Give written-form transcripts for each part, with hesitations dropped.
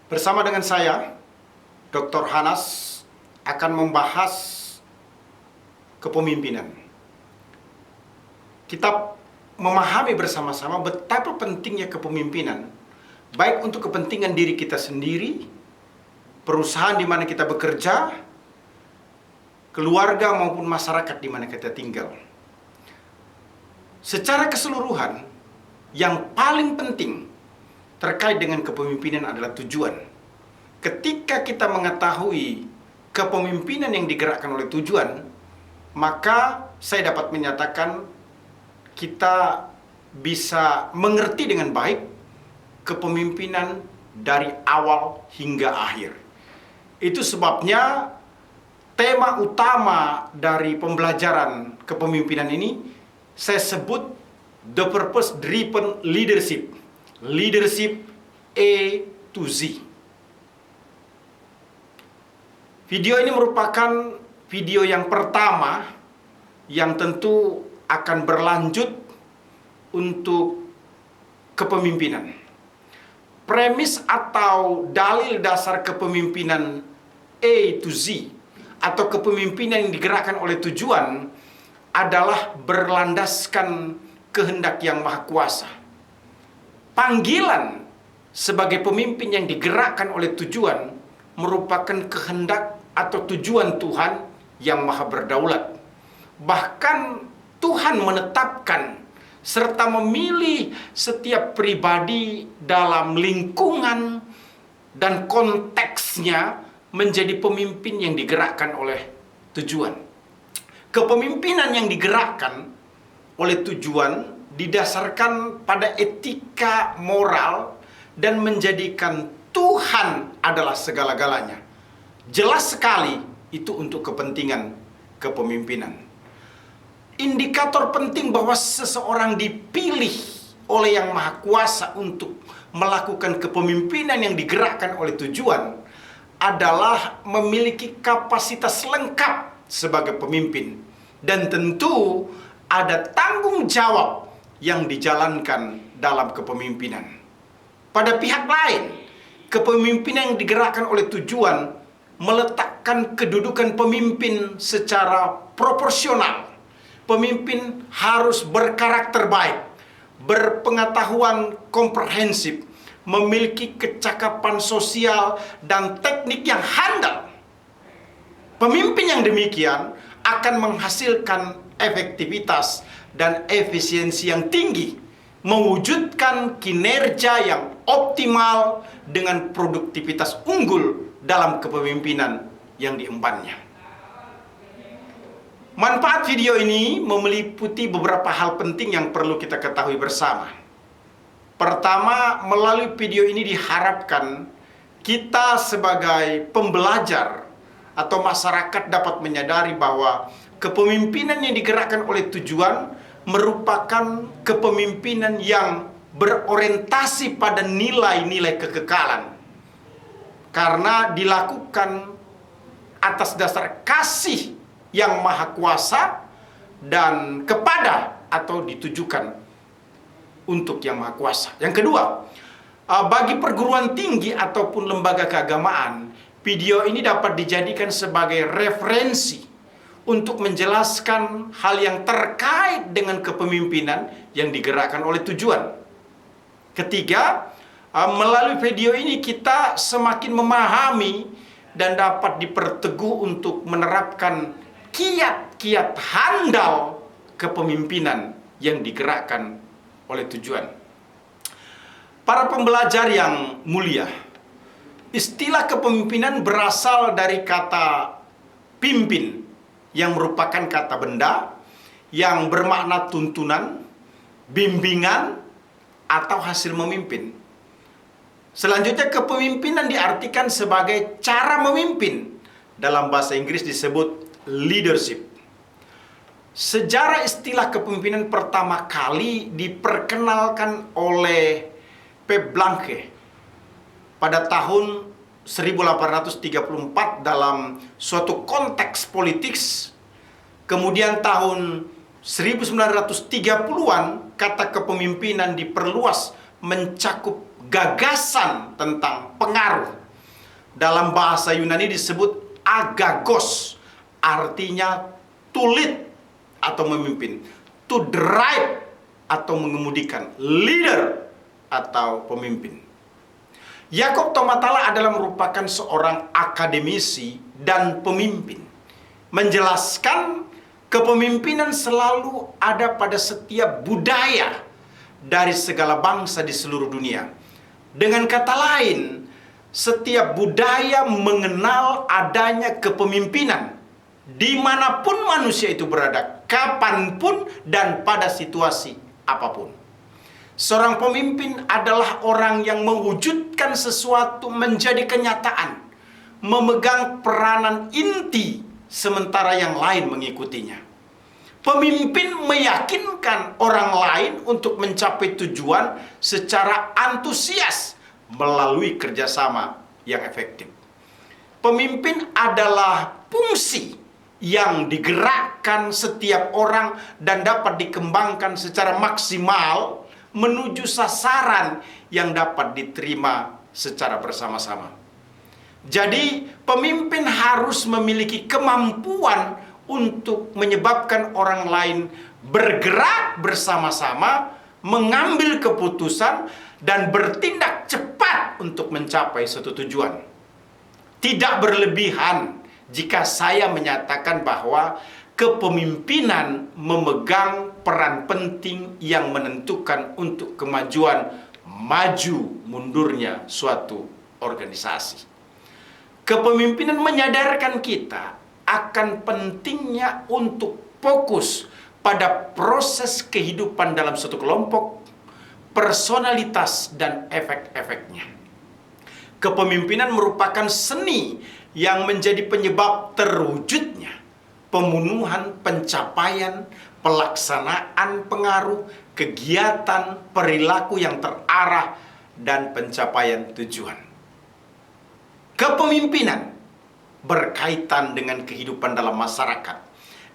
Bersama dengan saya, Dr. Hanas akan membahas kepemimpinan. Kita memahami bersama-sama betapa pentingnya kepemimpinan, baik untuk kepentingan diri kita sendiri, perusahaan di mana kita bekerja, keluarga maupun masyarakat di mana kita tinggal. Secara keseluruhan, yang paling penting terkait dengan kepemimpinan adalah tujuan. Ketika kita mengetahui kepemimpinan yang digerakkan oleh tujuan, maka saya dapat menyatakan kita bisa mengerti dengan baik kepemimpinan dari awal hingga akhir. Itu sebabnya tema utama dari pembelajaran kepemimpinan ini saya sebut The Purpose Driven Leadership. Leadership A to Z. Video ini merupakan video yang pertama yang tentu akan berlanjut untuk kepemimpinan. Premis atau dalil dasar kepemimpinan A to Z atau kepemimpinan yang digerakkan oleh tujuan adalah berlandaskan kehendak yang maha kuasa. Panggilan sebagai pemimpin yang digerakkan oleh tujuan merupakan kehendak atau tujuan Tuhan yang maha berdaulat. Bahkan Tuhan menetapkan serta memilih setiap pribadi dalam lingkungan dan konteksnya menjadi pemimpin yang digerakkan oleh tujuan. Kepemimpinan yang digerakkan oleh tujuan didasarkan pada etika moral dan menjadikan Tuhan adalah segala-galanya. Jelas sekali itu untuk kepentingan kepemimpinan. Indikator penting bahwa seseorang dipilih oleh Yang Maha Kuasa untuk melakukan kepemimpinan yang digerakkan oleh tujuan adalah memiliki kapasitas lengkap sebagai pemimpin. Dan tentu ada tanggung jawab yang dijalankan dalam kepemimpinan. Pada pihak lain, kepemimpinan yang digerakkan oleh tujuan meletakkan kedudukan pemimpin secara proporsional. Pemimpin harus berkarakter baik, berpengetahuan komprehensif, memiliki kecakapan sosial dan teknik yang handal. Pemimpin yang demikian akan menghasilkan efektivitas dan efisiensi yang tinggi, mewujudkan kinerja yang optimal dengan produktivitas unggul dalam kepemimpinan yang diembannya. Manfaat video ini meliputi beberapa hal penting yang perlu kita ketahui bersama. Pertama, melalui video ini diharapkan kita sebagai pembelajar atau masyarakat dapat menyadari bahwa kepemimpinan yang digerakkan oleh tujuan merupakan kepemimpinan yang berorientasi pada nilai-nilai kekekalan. Karena dilakukan atas dasar kasih yang maha kuasa dan kepada atau ditujukan untuk yang maha kuasa. Yang kedua, bagi perguruan tinggi ataupun lembaga keagamaan, video ini dapat dijadikan sebagai referensi untuk menjelaskan hal yang terkait dengan kepemimpinan yang digerakkan oleh tujuan. Ketiga, melalui video ini kita semakin memahami dan dapat diperteguh untuk menerapkan kiat-kiat handal kepemimpinan yang digerakkan oleh tujuan. Para pembelajar yang mulia, istilah kepemimpinan berasal dari kata pimpin, yang merupakan kata benda yang bermakna tuntunan, bimbingan, atau hasil memimpin. Selanjutnya, kepemimpinan diartikan sebagai cara memimpin. Dalam bahasa Inggris disebut leadership. Sejarah istilah kepemimpinan pertama kali diperkenalkan oleh P. Blanque pada tahun 1834 dalam suatu konteks politik. Kemudian tahun 1930-an kata kepemimpinan diperluas mencakup gagasan tentang pengaruh. Dalam bahasa Yunani disebut agagos, artinya to lead atau memimpin, to drive atau mengemudikan, leader atau pemimpin. Yakob Tomatala adalah merupakan seorang akademisi dan pemimpin. Menjelaskan kepemimpinan selalu ada pada setiap budaya dari segala bangsa di seluruh dunia. Dengan kata lain, setiap budaya mengenal adanya kepemimpinan dimanapun manusia itu berada, kapanpun dan pada situasi apapun. Seorang pemimpin adalah orang yang mewujudkan sesuatu menjadi kenyataan, memegang peranan inti sementara yang lain mengikutinya. Pemimpin meyakinkan orang lain untuk mencapai tujuan secara antusias melalui kerjasama yang efektif. Pemimpin adalah fungsi yang digerakkan setiap orang dan dapat dikembangkan secara maksimal menuju sasaran yang dapat diterima secara bersama-sama. Jadi, pemimpin harus memiliki kemampuan untuk menyebabkan orang lain bergerak bersama-sama, mengambil keputusan, dan bertindak cepat untuk mencapai suatu tujuan. Tidak berlebihan jika saya menyatakan bahwa kepemimpinan memegang peran penting yang menentukan untuk kemajuan maju mundurnya suatu organisasi. Kepemimpinan menyadarkan kita akan pentingnya untuk fokus pada proses kehidupan dalam suatu kelompok, personalitas, dan efek-efeknya. Kepemimpinan merupakan seni yang menjadi penyebab terwujudnya pemenuhan pencapaian, pelaksanaan pengaruh, kegiatan, perilaku yang terarah, dan pencapaian tujuan. Kepemimpinan berkaitan dengan kehidupan dalam masyarakat,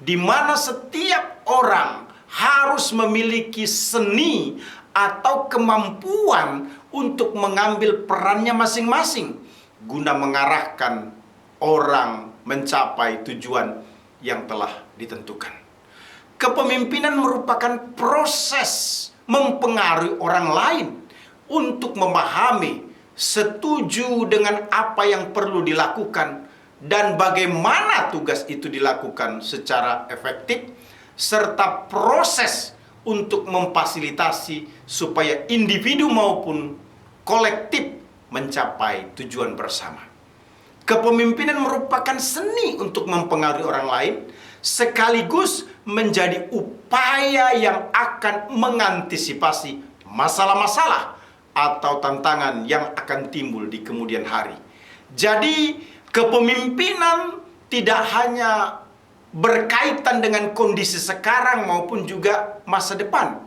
di mana setiap orang harus memiliki seni atau kemampuan untuk mengambil perannya masing-masing guna mengarahkan orang mencapai tujuan yang telah ditentukan. Kepemimpinan merupakan proses mempengaruhi orang lain untuk memahami, setuju dengan apa yang perlu dilakukan dan bagaimana tugas itu dilakukan secara efektif, serta proses untuk memfasilitasi supaya individu maupun kolektif mencapai tujuan bersama. Kepemimpinan merupakan seni untuk mempengaruhi orang lain, sekaligus menjadi upaya yang akan mengantisipasi masalah-masalah atau tantangan yang akan timbul di kemudian hari. Jadi, kepemimpinan tidak hanya berkaitan dengan kondisi sekarang maupun juga masa depan.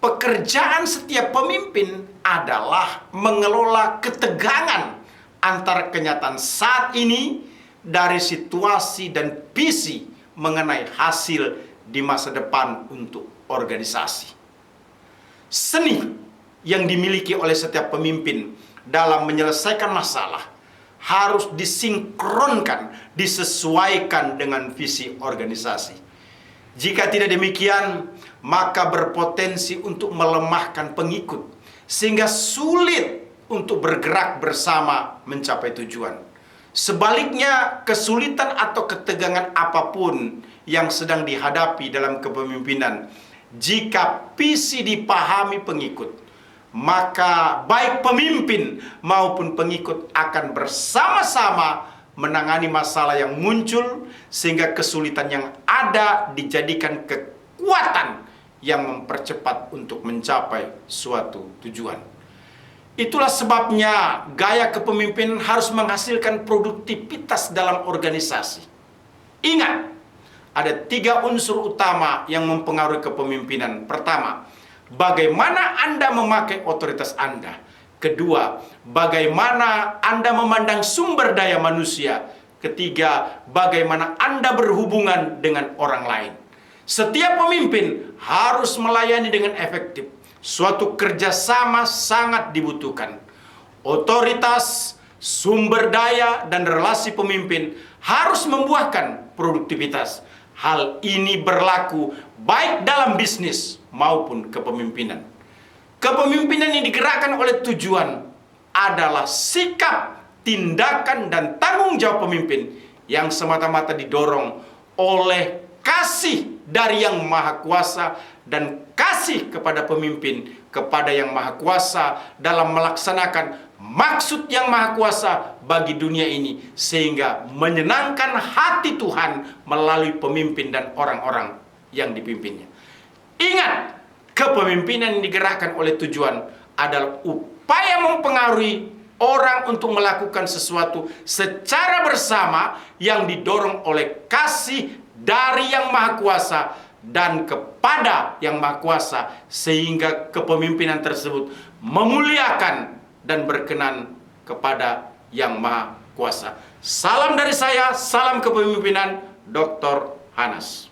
Pekerjaan setiap pemimpin adalah mengelola ketegangan antara kenyataan saat ini dari situasi dan visi mengenai hasil di masa depan untuk organisasi. Seni yang dimiliki oleh setiap pemimpin dalam menyelesaikan masalah harus disinkronkan, disesuaikan dengan visi organisasi. Jika tidak demikian, maka berpotensi untuk melemahkan pengikut, sehingga sulit untuk bergerak bersama mencapai tujuan. Sebaliknya, kesulitan atau ketegangan apapun yang sedang dihadapi dalam kepemimpinan, jika visi dipahami pengikut, maka baik pemimpin maupun pengikut akan bersama-sama menangani masalah yang muncul, sehingga kesulitan yang ada dijadikan kekuatan yang mempercepat untuk mencapai suatu tujuan. Itulah sebabnya gaya kepemimpinan harus menghasilkan produktivitas dalam organisasi. Ingat, ada 3 unsur utama yang mempengaruhi kepemimpinan. Pertama, bagaimana Anda memakai otoritas Anda. Kedua, bagaimana Anda memandang sumber daya manusia. Ketiga, bagaimana Anda berhubungan dengan orang lain. Setiap pemimpin harus melayani dengan efektif, suatu kerjasama sangat dibutuhkan. Otoritas, sumber daya, dan relasi pemimpin harus membuahkan produktivitas. Hal ini berlaku baik dalam bisnis maupun kepemimpinan. Kepemimpinan yang digerakkan oleh tujuan adalah sikap, tindakan, dan tanggung jawab pemimpin yang semata-mata didorong oleh kasih dari Yang Maha Kuasa dan kasih kepada pemimpin kepada Yang Maha Kuasa dalam melaksanakan maksud Yang Maha Kuasa bagi dunia ini, sehingga menyenangkan hati Tuhan melalui pemimpin dan orang-orang yang dipimpinnya. Ingat, kepemimpinan yang digerakkan oleh tujuan adalah upaya mempengaruhi orang untuk melakukan sesuatu secara bersama yang didorong oleh kasih dari Yang Maha Kuasa dan kepada Yang Maha Kuasa, sehingga kepemimpinan tersebut memuliakan dan berkenan kepada Yang Maha Kuasa. Salam dari saya, salam kepemimpinan, Dr. Hanas.